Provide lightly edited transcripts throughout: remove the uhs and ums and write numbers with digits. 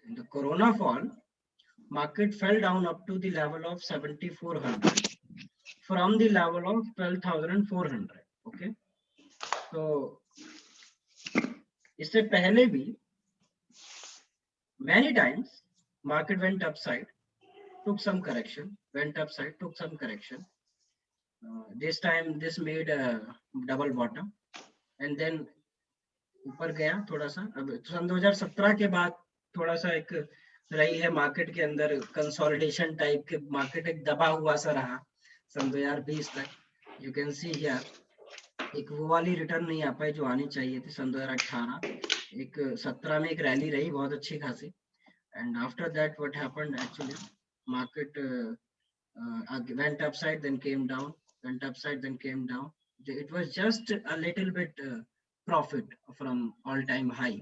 In the corona fall, market fell down up to the level of 7400 from the level of 12,400. Okay, so इससे पहले भी many times market went upside, took some correction, went upside, took some correction. This time this made a double bottom and then ऊपर गया थोड़ा सा. अब सन 2017 के बाद थोड़ा सा एक रही है मार्केट के अंदर कंसोलिडेशन टाइप के, मार्केट एक दबा हुआ सा रहा सन 2020 तक. यू कैन सी हियर एक वो वाली रिटर्न नहीं आ पाई जो आनी चाहिए थी सन 2018. एक 17 में एक रैली रही बहुत अच्छी खासी, and after that what happened actually, market went upside then came down, went upside then came down. It was just a little bit profit from all time high.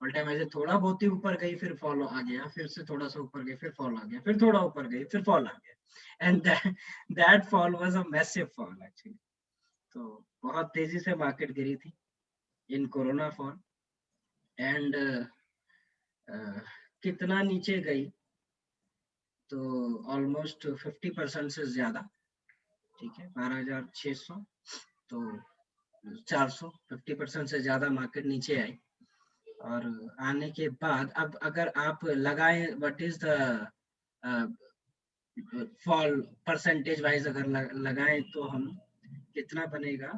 All time ऐसे थोड़ा बहुत ही ऊपर गई, फिर फॉल आ गया, फिर से थोड़ा सा ऊपर गई, फिर फॉल आ गया, फिर थोड़ा ऊपर गई, फिर फॉल आ गया, and that fall was a massive fall actually. तो बहुत तेजी से मार्केट गिरी थी इन कोरोना फॉल. एंड कितना नीचे गई तो ऑलमोस्ट 50% से ज्यादा, ठीक है, 12,600, तो 400, 50% से ज्यादा मार्केट नीचे आई. और आने के बाद अब अगर आप लगाएं what is the fall percentage wise अगर लगाएं तो हम कितना बनेगा,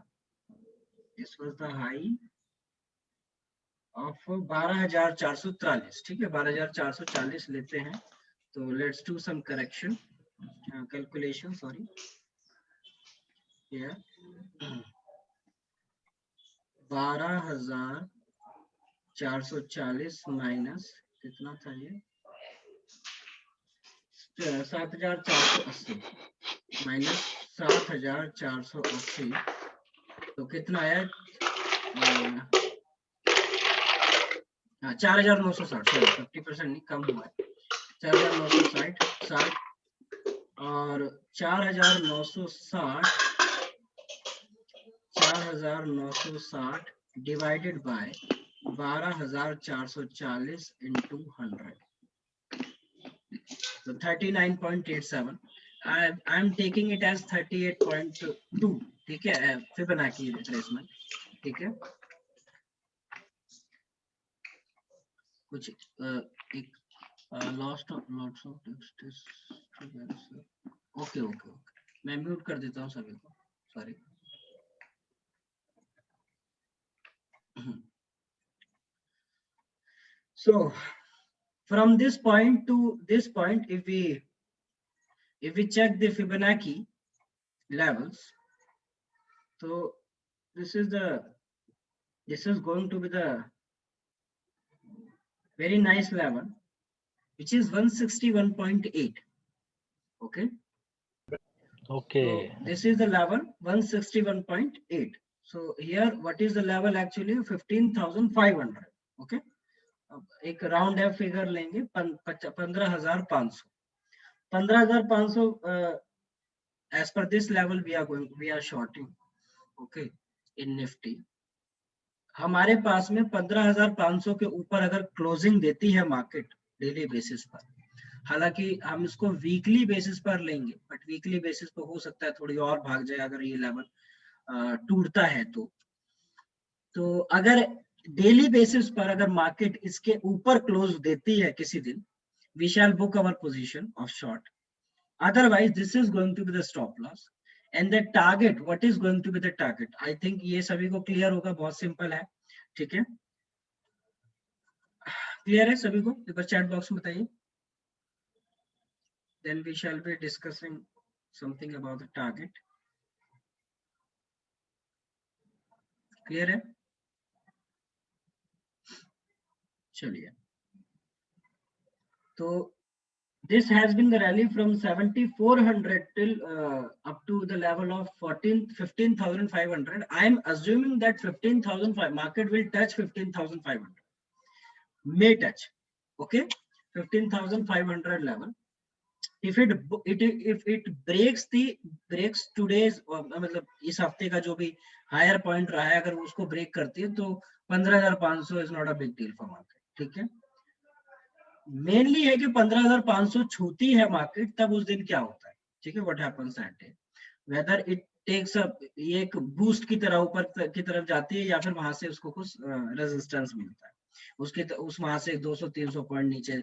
this was the high of 12,443, ठीक है, 12,440 लेते हैं. तो let's do some correction calculation, sorry here. 12,440 minus कितना था ये, 7,480 माइनस 7,480, तो कितना आया, 4,960, 50% नहीं कम हुआ है, 4,960 और 4,960 divided by 12,440 into 100, so 39.87. I'm taking it as 38.2, ठीक है, फिबोनाची रिट्रेसमेंट, ठीक है. कुछ एक लॉस्ट ऑफ टेक्स्ट, ओके, मैं म्यूट कर देता हूँ सभी को, sorry. So from this point to this point, if we check the Fibonacci levels, so this is going to be the very nice level, which is 161.8. okay, so this is the level 161.8. so here what is the level actually, 15,500. okay, अब एक round है figure लेंगे, 15,500. 15,500 as per this level we are shorting, okay, in Nifty. हमारे पास में 15,500 के ऊपर अगर closing देती है मार्केट डेली बेसिस पर, हालांकि हम इसको वीकली बेसिस पर लेंगे, बट वीकली बेसिस पर हो सकता है थोड़ी और भाग जाए अगर ये लेवल टूटता है तो अगर डेली बेसिस पर अगर मार्केट इसके ऊपर क्लोज देती है किसी दिन, we shall book our position of short. Otherwise this is going to be the stop loss. And the target, what is going to be the target? I think ये सभी को क्लियर होगा, बहुत सिंपल है, ठीक है, क्लियर है सभी को, एक बार चैट बॉक्स में बताइए. Then we shall be discussing something about the target. Clear है, चलिए. तो this has been the rally from 7,400 till up to the level of 15,500. I am assuming that 15,500 market will touch 15,500, may touch, okay, 15,500 level. If it breaks today's मतलब इस हफ्ते का जो भी higher point रहा है, अगर उसको ब्रेक करती है तो 15,500 is not a big deal for market, ठीक है. मेनली है कि 15,500 छूती है मार्केट, तब उस दिन क्या होता है, ठीक है, what happens that day, whether it takes up, ये एक बूस्ट की तरह ऊपर की तरफ जाती है, या फिर वहां से उसको कुछ रेजिस्टेंस मिलता है, उस वहां से 200-300 पॉइंट नीचे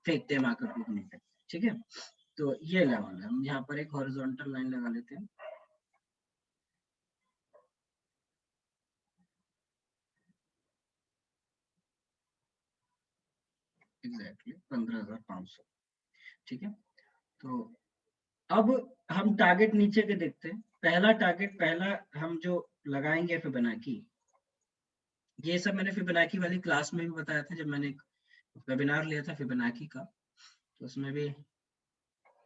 फेंकते हैं मार्केट को नीचे, ठीक है। तो ये लेवल है, हम यहाँ पर एक हॉरिजॉन्टल लाइन लगा लेते हैं। एग्जैक्टली 15,500, ठीक है। तो अब हम टारगेट नीचे के देखते हैं। पहला हम जो लगाएंगे फिबोनाची, ये सब मैंने फिबोनाची वाली क्लास में भी बताया था, जब मैंने एक वेबिनार लिया था फिबोनाची का, तो उसमें भी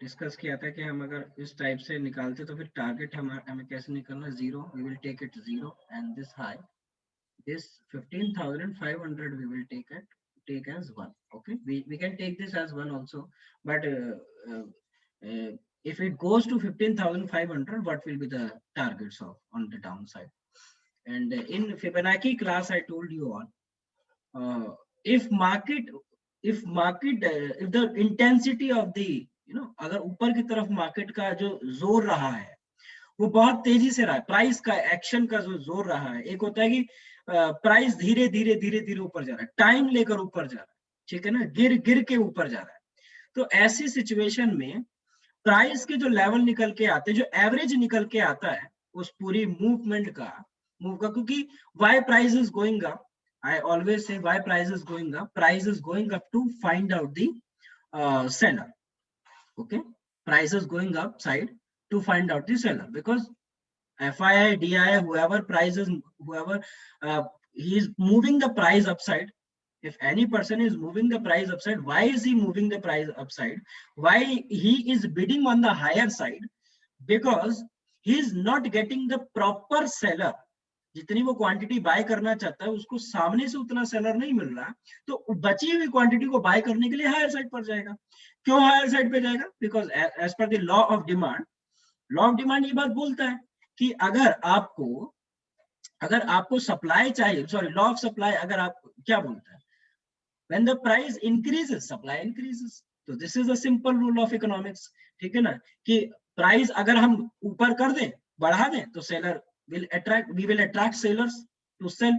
डिस्कस किया था कि हम अगर इस टाइप से निकालते तो फिर टारगेट हमें कैसे निकालना, zero, we will take it zero, and this high, this 15,500 we will take as one. Okay, we can take this as one also, but uh, if it goes to 15,500, what will be the targets of on the downside? And in Fibonacci class I told you all, if the intensity of the, अगर ऊपर की तरफ market का जो जोर रहा है वो बहुत तेजी से रहा है, प्राइस का एक्शन का जो जोर रहा है, एक होता है कि प्राइस धीरे धीरे धीरे धीरे ऊपर जा रहा है, टाइम लेकर ऊपर जा रहा है, ठीक है ना, गिर गिर के ऊपर जा रहा है, तो ऐसी सिचुएशन में प्राइस के जो लेवल निकल के आते हैं, जो एवरेज निकल के आता है उस पूरी मूवमेंट का, क्योंकि why price is going up, I always say why price is going up, price is going up to find out the seller. Okay, price is going up side to find out the seller, because FII, DI, whoever he is moving the price upside. If any person is moving the price upside, why is he moving the price upside? Why he is bidding on the higher side? Because he is not getting the proper seller. जितनी वो quantity bye करना चाहता है उसको सामने से उतना seller नहीं मिल रहा, तो बची हुई क्वांटिटी को बाय करने के लिए हायर साइड पर जाएगा। क्यों हायर साइड पे जाएगा? Because as per the law of demand ये बात बोलता है कि अगर आपको सप्लाई चाहिए, सॉरी, लॉ ऑफ सप्लाई, अगर आप क्या बोलता है, when the price increases supply increases, तो this is a simple rule of economics, ठीक है ना, कि प्राइस अगर हम ऊपर कर दें, बढ़ा दें, तो seller we will attract sellers to sell,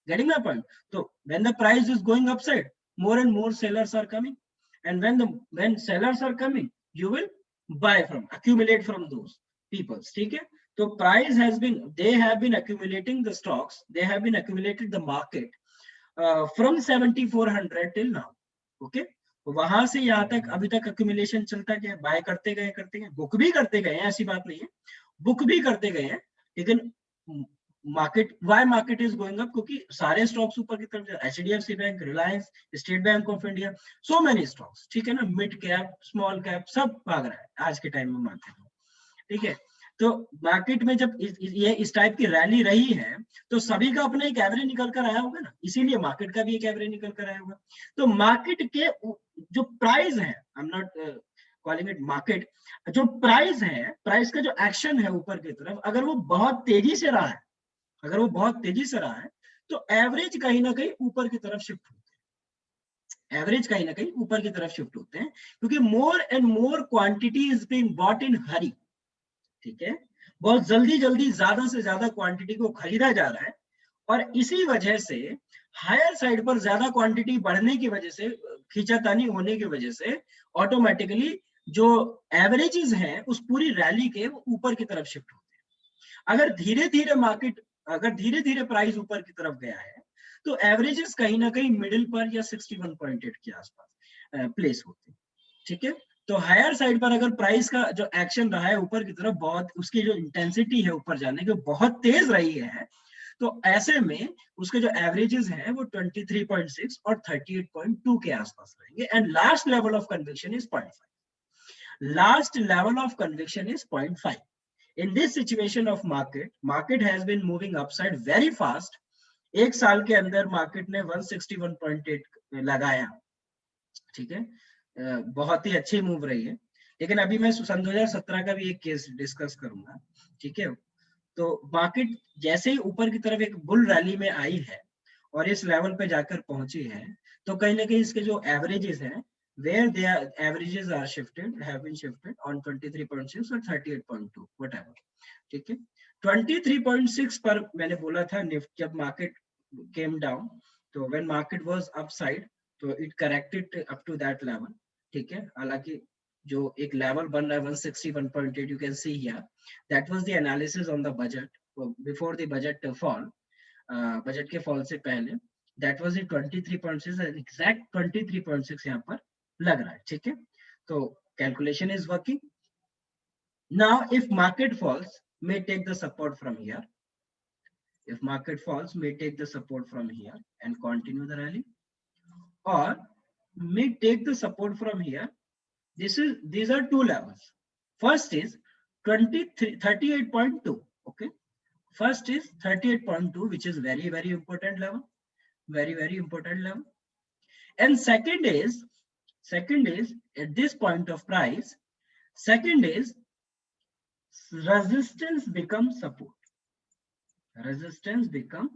getting my point? So when the price is going upside, more and more sellers are coming, and when sellers are coming, you will accumulate from those people, ठीक है। तो price they have been accumulating the stocks, they have been accumulated the market from 7,400 till now. Okay, वहां से यहाँ तक अभी तक accumulation चलता गया, बाय करते गए, बुक भी करते गए, ऐसी बात नहीं है, बुक भी करते गए हैं, लेकिन मार्केट इज गोइंग अप, क्योंकि सारे स्टॉक्स ऊपर की तरफ, HDFC bank, Reliance, state bank of India, so many stocks, ठीक है ना, मिड कैप, स्मॉल कैप, सब भाग रहा है आज के टाइम में मार्केट में, ठीक है। तो मार्केट में जब ये इस टाइप की रैली रही है, तो सभी का अपना एक एवरेज निकल कर आया होगा ना, इसीलिए मार्केट का भी एक एवरेज निकल कर आया होगा। तो मार्केट के जो प्राइस है, I am not calling it market, जो प्राइस है, प्राइस का जो एक्शन है ऊपर की तरफ, अगर वो बहुत तेजी से रहा है, तो एवरेज कहीं ना कहीं ऊपर की तरफ शिफ्ट होते हैं, क्योंकि more and more quantity is being bought in hurry, ठीक है, बहुत जल्दी ज्यादा से ज्यादा क्वांटिटी को खरीदा जा रहा है, और इसी वजह से हायर साइड पर ज्यादा क्वांटिटी बढ़ने की वजह से, खींचातानी होने की वजह से, ऑटोमेटिकली जो एवरेजेस हैं उस पूरी रैली के वो ऊपर की तरफ शिफ्ट होते हैं। अगर धीरे धीरे प्राइस ऊपर की तरफ गया है, तो एवरेजेस कहीं ना कहीं मिडिल पर या 61.8 के आसपास प्लेस होते हैं, ठीक है। तो हायर साइड पर अगर प्राइस का जो एक्शन रहा है ऊपर की तरफ, बहुत उसकी जो इंटेंसिटी है ऊपर जाने की बहुत तेज रही है, तो ऐसे में उसके जो एवरेजेस हैं वो 23.6 और 38.2 के आसपास रहेंगे, and last level of conviction is 0.5। Last level of conviction is 0.5. In this situation of market has been moving upside very fast. एक साल के अंदर मार्केट ने 161.8 लगाया, ठीक है, बहुत ही अच्छी मूव रही है। लेकिन अभी मैं सन 2017 का भी एक केस डिस्कस करूंगा, ठीक है। तो मार्केट जैसे ही ऊपर की तरफ एक बुल रैली में आई है, और इस लेवल पे जाकर पहुंची है, तो कहीं ना कहीं इसके जो एवरेजेस हैं, where their averages are shifted, have been shifted on 23.6 और 38.2 whatever, ठीक है। 23.6 पर मैंने बोला था निफ्टी जब मार्केट came down, तो when market was upside, तो it corrected up to that level, ठीक है। हालांकि जो एक लेवल बन रहा है 161.8, you can see here, that was the analysis on the budget before the budget fall, budget के फॉल से पहले, that was the 23.6, exact 23.6 यहाँ पर लग रहा है, ठीक है। तो calculation is working. Now if market falls, may take the support from here. If market falls, may take the support from here and continue the rally, or may take the support from here. These are two levels. First is 38.2. Okay. First is 38.2, which is very, very important level. Very, very important level. And second is at this point of price, second is resistance becomes support. Resistance become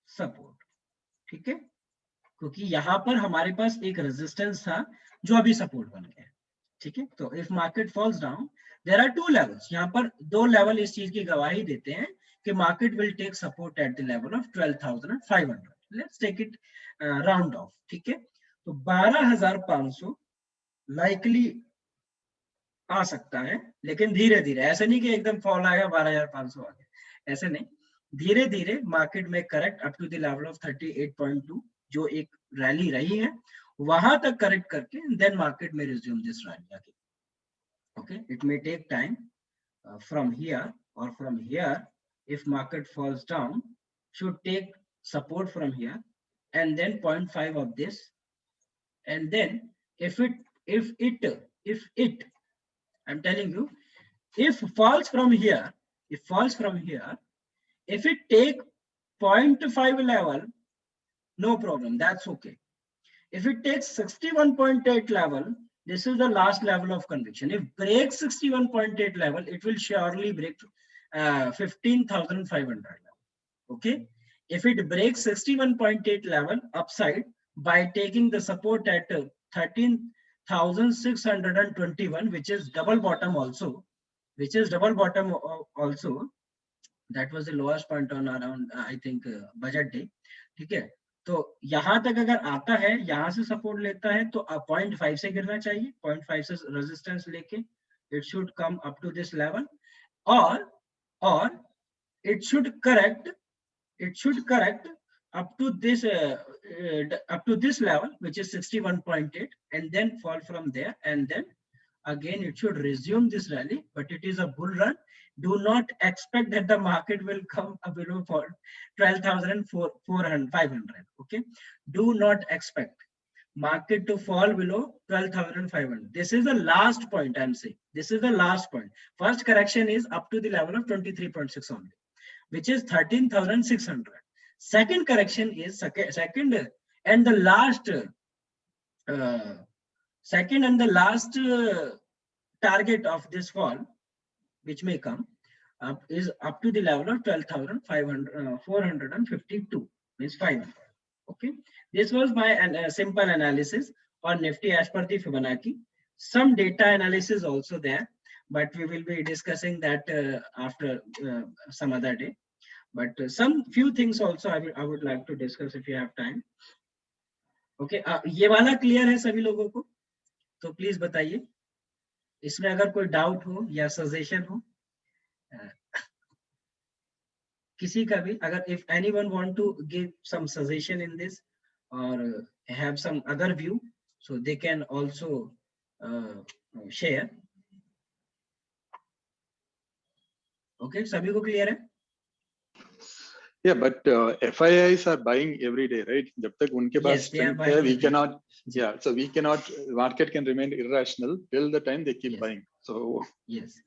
support. ठीक है, क्योंकि यहाँ पर हमारे पास एक resistance था जो अभी सपोर्ट बन गया, ठीक है। तो if market falls down, there are two levels, यहाँ पर दो लेवल इस चीज की गवाही देते हैं कि market will take support at the level of 12,500. Let's take it round off, ठीक है। तो 12,500 लाइकली आ सकता है, लेकिन धीरे धीरे, ऐसे नहीं कि एकदम फॉल आएगा 12,500 आ गया, ऐसे नहीं, धीरे धीरे मार्केट में correct up to the level of 38.2, जो एक रैली रही है वहां तक करेक्ट करके देन मार्केट में resume this rally again. Okay, it may take time from here, or from here if market falls down should take support from here and then 0.5 of this, and then if it I'm telling you, if falls from here, if it take 0.5 level, no problem, that's okay. If it takes 61.8 level, this is the last level of conviction. If breaks 61.8 level, it will surely break 15,500 level. Okay. If it breaks 61.8 level upside by taking the support at 13,621, which is double bottom also, that was the lowest point on around I think budget day. ठीक है, तो यहां तक अगर आता है, यहां से सपोर्ट लेता है, तो 0.5 से गिरना चाहिए, 0.5 से रेजिस्टेंस लेके it should come up to this level, और it should correct up to this level, which is 61.8, and then fall from there, and then again it should resume this rally, but it is a bull run. Do not expect that the market will come below 12,500. Okay, do not expect market to fall below 12,500. This is the last point I'm saying. This is the last point. First correction is up to the level of 23.6 only, which is 13,600. Second correction is second and the last target of this fall, which may come up, is up to the level of 12,452, means 500. Okay, this was my simple analysis on Nifty as per the Fibonacci. Some data analysis also there, but we will be discussing that after some other day. But some few things also I would like to discuss if you have time. Okay, ये वाला clear है सभी लोगों को? तो please बताइए, इसमें अगर कोई डाउट हो या सजेशन हो किसी का भी, अगर if anyone want to give some suggestion in this or have some other view, so they can also share. Okay, सभी को क्लियर है? Yeah, but FIIs are buying every day, right? जब तक उनके पास strength है, we cannot. Yeah, so we cannot. Market can remain irrational till the time they keep buying. So yes.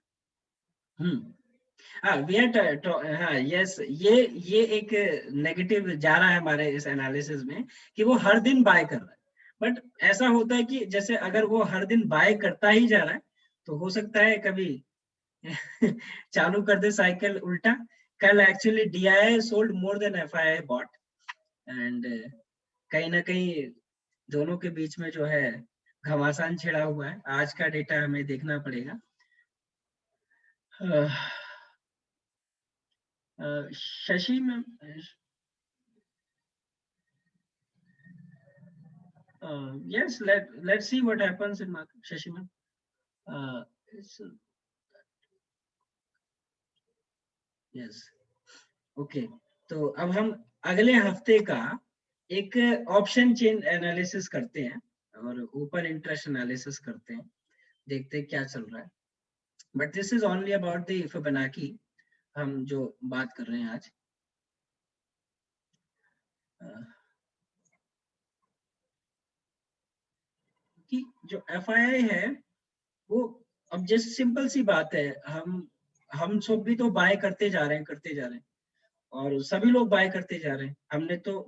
We are yes, ये एक negative जा रहा है हमारे इस एनालिसिस में कि वो हर दिन बाय कर रहा है, बट ऐसा होता है कि जैसे अगर वो हर दिन बाय करता ही जा रहा है, तो हो सकता है कभी चालू कर दे साइकिल उल्टा. कल actually DII sold more than FII bought, and कहीं ना कहीं दोनों के बीच में जो है घमासान छिड़ा हुआ है। आज का डेटा हमें देखना पड़ेगा। Shashi ma'am, yes, let's see what happens in market. Shashi ma'am, yes, okay. तो अब हम अगले हफ्ते का एक ऑप्शन चेन एनालिसिस करते हैं और ओपन इंटरेस्ट एनालिसिस करते हैं, देखते हैं क्या चल रहा है। But this is only about the Fibonacci, हम जो बात कर रहे हैं आज। कि जो एफआईआई है वो, अब जैसे सिंपल सी बात है, हम सब भी तो बाय करते जा रहे हैं और सभी लोग बाय करते जा रहे हैं।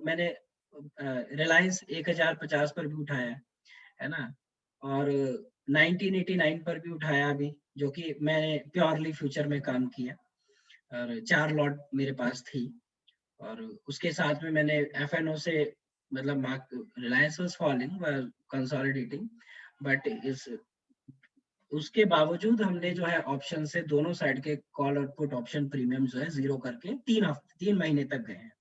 मैंने रिलायंस 1050 पर भी उठाया है ना, और 1989 पर भी उठाया अभी, जो कि मैंने प्योरली फ्यूचर में काम किया और 4 लॉट मेरे पास थी। और उसके साथ में मैंने एफएनओ से, मतलब Reliance was falling, consolidating, but इस उसके बावजूद हमने जो है ऑप्शन से दोनों साइड के कॉल और पुट ऑप्शन प्रीमियम जो है जीरो करके 3 महीने तक गए हैं।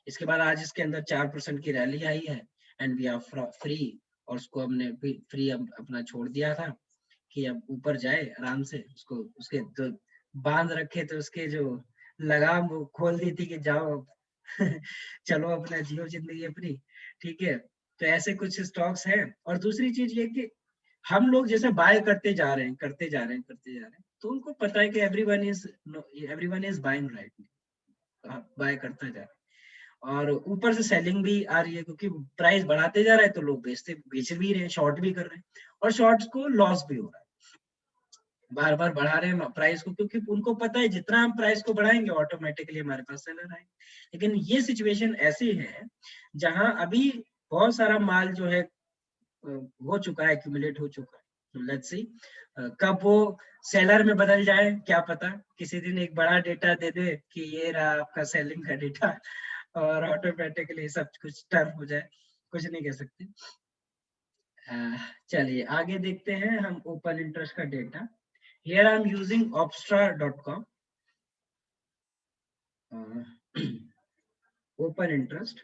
इसके बाद आज इसके अंदर 4% की रैली आई है एंड वी आर फ्री, और उसको हमने फ्री अपना छोड़ दिया था कि अब ऊपर जाए आराम से। उसको उसके तो बांध रखे तो उसके जो लगाम वो खोल दी थी कि जाओ चलो अपना जियो जिंदगी अपनी, ठीक है। तो ऐसे कुछ स्टॉक्स हैं। और दूसरी चीज ये कि हम लोग जैसे बाय करते जा रहे हैं, तो उनको पता है कि everyone is buying right, buy करता जा रहा है। और ऊपर से सेलिंग भी आ रही है, क्योंकि प्राइस बढ़ाते जा रहा है तो लोग बेच भी रहे हैं, शॉर्ट भी कर रहे हैं, और शॉर्ट्स को लॉस भी हो रहा है। बार बार बढ़ा रहे हैं प्राइस को, क्योंकि उनको पता है जितना हम प्राइस को बढ़ाएंगे ऑटोमेटिकली हमारे पास सेलर आएंगे। लेकिन ये सिचुएशन ऐसी है जहां अभी बहुत सारा माल जो है हो चुका है, एक्यूमुलेट हो चुका है। तो लेट्स सी कब वो सेलर में बदल जाए, क्या पता किसी दिन एक बड़ा डेटा दे दे कि ये रहा आपका सेलिंग का डेटा, और ऑटोमेटिकली सब कुछ टर्न हो जाए, कुछ नहीं कह सकते। चलिए आगे देखते हैं हम ओपन इंटरेस्ट का data. Here I am using opstra.com, open interest.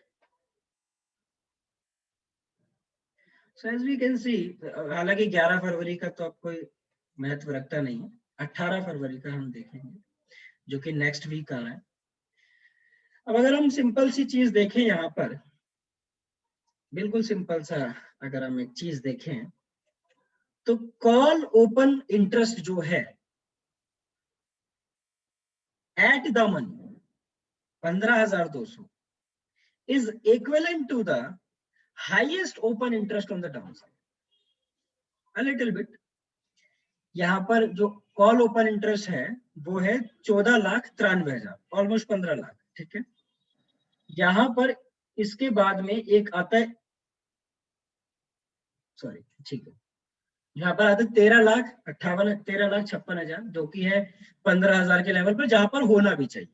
So as we can see, हालांकि 11 फरवरी का तो अब कोई महत्व रखता नहीं है, 18 फरवरी का हम देखेंगे, जो कि नेक्स्ट वीक आ रहा है। अब अगर हम सिंपल सी चीज देखें यहाँ पर, बिल्कुल सिंपल सा अगर हम एक चीज देखें, तो कॉल ओपन इंटरेस्ट जो है at the money 15,200 is equivalent to the highest open interest on the downside a little bit. यहाँ पर जो कॉल ओपन इंटरेस्ट है वो है 14,93,000, ऑलमोस्ट 15 लाख, ठीक है। यहाँ पर इसके बाद में एक आता है, सॉरी ठीक है, यहाँ पर आता है 13,56,000, जो कि है 15,000 के लेवल पर, जहां पर होना भी चाहिए,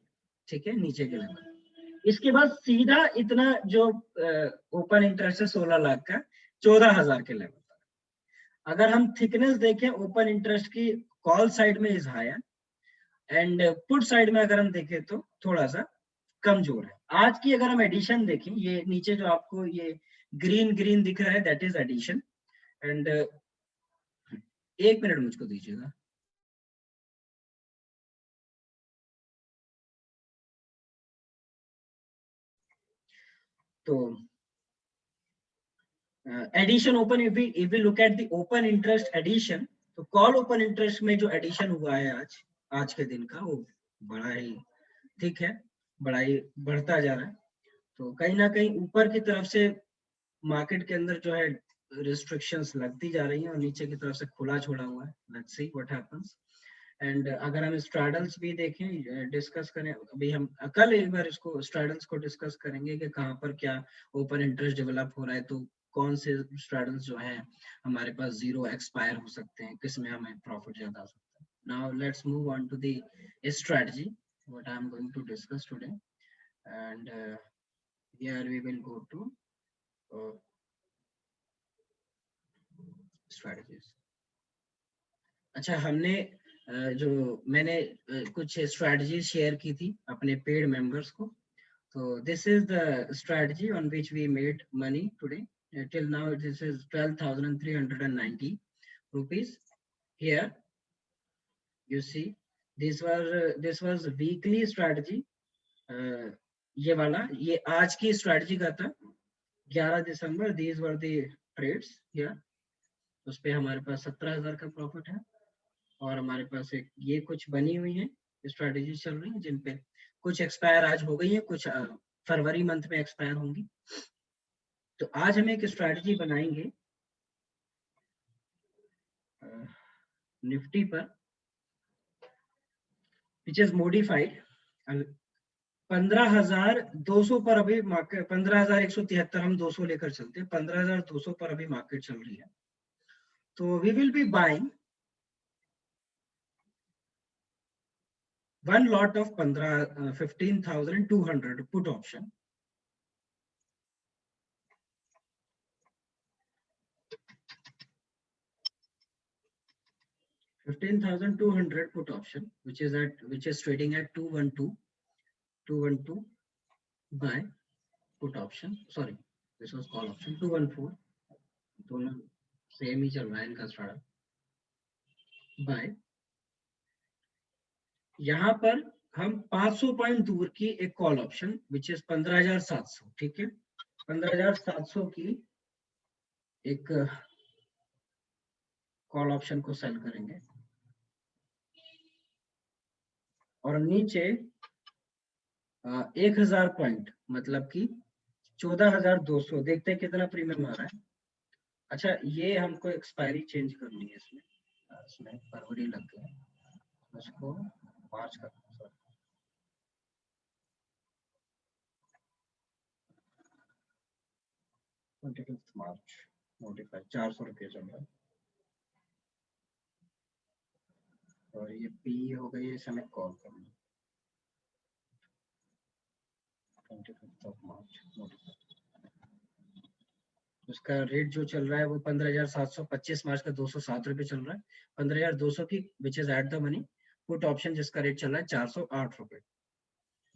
ठीक है, नीचे के लेवल। इसके बाद सीधा इतना जो ओपन इंटरेस्ट है 16 लाख का, 14,000 के लेवल पर। अगर हम थिकनेस देखें ओपन इंटरेस्ट की, कॉल साइड में is higher and put side में अगर हम देखें तो थोड़ा सा कमजोर है। आज की अगर हम एडिशन देखें, ये नीचे जो आपको ये ग्रीन ग्रीन दिख रहा है that is addition. And 1 minute मुझको दीजिएगा। तो addition open, if we look at the open interest addition, तो कॉल ओपन इंटरेस्ट में जो एडिशन हुआ है आज के दिन का, वो बड़ा ही ठीक है, बड़ा ही बढ़ता जा रहा है। तो कहीं ना कहीं ऊपर की तरफ से मार्केट के अंदर जो है रिस्ट्रिक्शंस लगती जा रही हैं और नीचे की तरफ से खुला छोड़ा हुआ है। Let's see what happens. And अगर हम स्ट्रैडल्स भी देखें, डिस्कस करें, अभी हम कल एक बार इसको स्ट्रैडल्स को डिस्कस करेंगे कि कहाँ पर क्या ओपन इंटरेस्ट डेवलप हो रहा है, तो कौन से स्ट्रैडल्स जो है हमारे पास जीरो एक्सपायर हो सकते हैं, किसमें हमें प्रॉफिट ज्यादा हो सकता है। Now let's move on to the strategy what I am going to discuss today. And here we will go to strategies. अच्छा, हमने जो मैंने कुछ strategies share की थी अपने paid members को. So this is the strategy on which we made money today. Till now this is 12,390 rupees. Here you see this was weekly strategy. ये वाला ये आज की strategy का था 11 दिसंबर. These were the trades here. उस पे हमारे पास 17,000 का प्रॉफिट है और हमारे पास एक ये कुछ बनी हुई है स्ट्रेटेजी चल रही है जिन पे कुछ एक्सपायर आज हो गई है, कुछ फरवरी मंथ में एक्सपायर होंगी. तो आज हम एक स्ट्रेटेजी बनाएंगे निफ्टी पर विच इज मॉडिफाइड. 15,200 पर अभी मार्केट 15,173 हम 200 लेकर चलते हैं. 15,200 पर अभी मार्केट चल रही है. तो we will be buying one lot of 15,200 put option. $15,200 put option, which is trading at 212 buy put option. Sorry, this was call option 214. दोनों सेम ही चल रहा है इनका स्टार्ट. बाय यहाँ पर हम 500 पॉइंट दूर की एक कॉल ऑप्शन विच इज 15,700. ठीक है, 15,700 की एक कॉल ऑप्शन को सेल करेंगे और नीचे 1,000 पॉइंट मतलब कि 14,200. देखते हैं कितना प्रीमियम आ रहा है. अच्छा, ये हमको एक्सपायरी चेंज करनी है. इसमें फरवरी लग गया, उसको मार्च करना. 25 मार्च नोटिफाई 400 रुपये चल रहा है और ये पी हो गई है. समय कॉल करना 25 मार्च नोटिफाई. उसका रेट जो चल रहा है वो 15,700. 25 मार्च का 207 रुपये चल रहा है. 15,200 की which is at the money put option जिसका रेट चल रहा है 408 रुपये.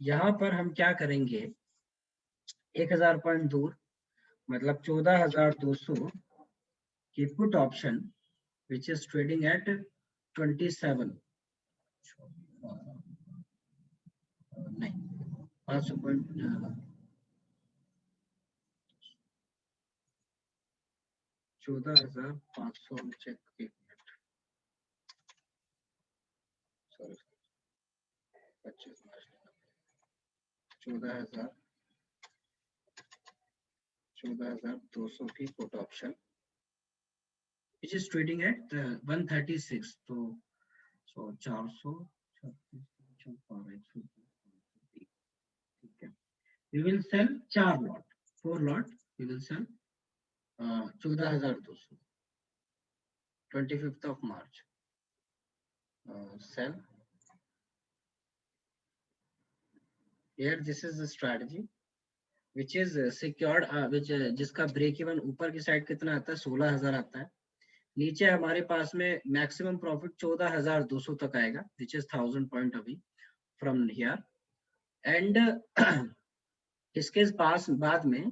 यहाँ पर हम क्या करेंगे, 1,000 पॉइंट दूर मतलब 14,200 की put option which is trading at 27 नहीं 500 पॉइंट 14,500 चेक. एक मिनट, सॉरी 25 मार्च 14,200 की put option which is trading at 136. तो 400 ठीक है. We will sell 4 lot, 4 lot we will sell 14,200 25th of March. Sell here. This is the strategy which is secured, which जिसका break even ऊपर की side कितना आता है 16,000 आता है. नीचे हमारे पास में मैक्सिमम प्रॉफिट 14,200 तक आएगा which is 1,000 पॉइंट अभी from here. एंड इसके पास बाद में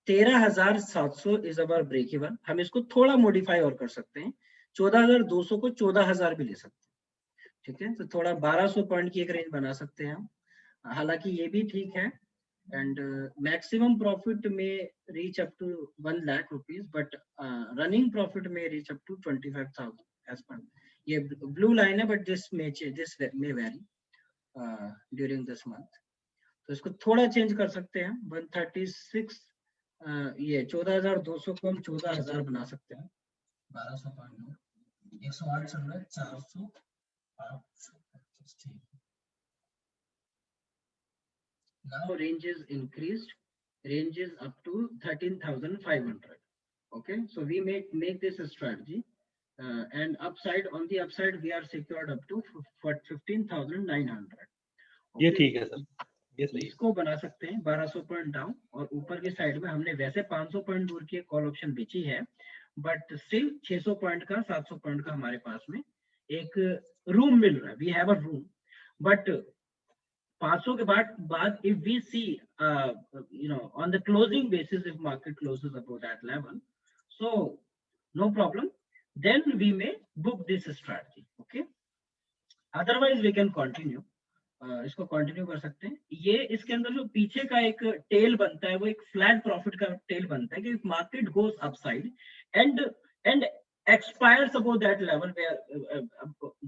13,700 इज अवर ब्रेक इवन. हम इसको थोड़ा मॉडिफाई और कर सकते हैं. 14,200 को 14,000 भी ले सकते हैं. ठीक है, तो थोड़ा 1,200 पॉइंट की एक रेंज बना सकते हैं हम. हालांकि ये भी ठीक है. एंड मैक्सिमम प्रॉफिट में reach up to 1 lakh rupees but running profit में reach up to 25,000 as per. ये ब्लू लाइन है but this may vary during this month. तो इसको थोड़ा चेंज कर सकते हैं. 136 ये 14,200 को हम 14,000 बना सकते हैं. 1,200 पॉइंट 108 चल रहा है 408. Now range is increased. Range is up to 13,500. Okay, so we make this a strategy. And upside, on the upside we are secured up to 15,900. ये ठीक है सर, Yes, तो इसको बना सकते हैं 1200 पॉइंट डाउन, और ऊपर की साइड में हमने वैसे 500 पॉइंट दूर की कॉल ऑप्शन बेची है, बट स्टिल 600 पॉइंट का 700 पॉइंट का हमारे पास में एक रूम मिल रहा है, we have a room. But 500 के बाद if we see on the closing basis, if market closes above that level, so no problem, then we may book this strategy, okay? Otherwise we can continue, इसको continue कर सकते हैं। ये इसके अंदर जो पीछे का एक टेल बनता है वो एक फ्लैट प्रॉफिट का टेल बनता है कि market goes upside and expires above that level where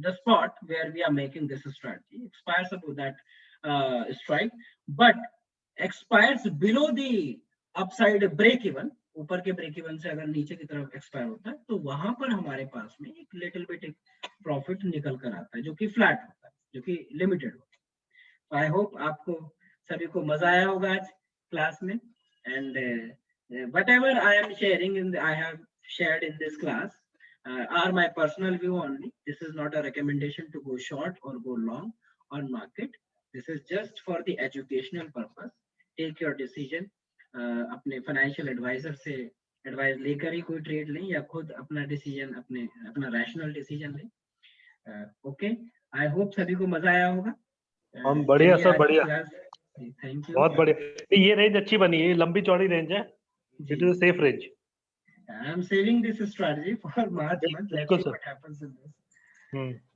the spot where we are making this strategy expires above that strike, but expires below the upside break even, ऊपर के break even से अगर नीचे की तरफ एक्सपायर होता है तो वहां पर हमारे पास में एक लिटिल बिट एक प्रॉफिट निकल कर आता है जो कि फ्लैट होता है, जो कि लिमिटेड होता है। आई होप आपको सभी को मजा आया होगा आज क्लास में, and whatever I am sharing I have shared in this class are my personal view only. This is not a recommendation to go short or go long on market. This is just for the educational purpose. Take your decision. अपने financial adviser से advice लेकर ही कोई trade लें या खुद अपना decision अपना rational decision लें। ओके, आई होप सभी को मजा आया होगा। हम बढ़िया सर, बढ़िया, थैंक यू, बहुत बढ़िया। ये रेंज अच्छी बनी है, लंबी चौड़ी रेंज है, it is safe range. I am saving this strategy for March month, let's see what happens in this.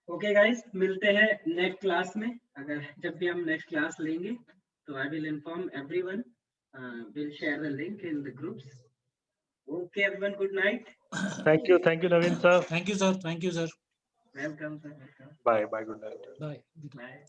Okay guys, मिलते हैं नेक्स्ट क्लास में। अगर जब भी हम नेक्स्ट क्लास लेंगे तो I will inform everyone, will share the link in the groups. Okay everyone, good night. Thank you Naveen sir. Thank you sir. Welcome sir, welcome. Bye bye, good night. Bye. Bye.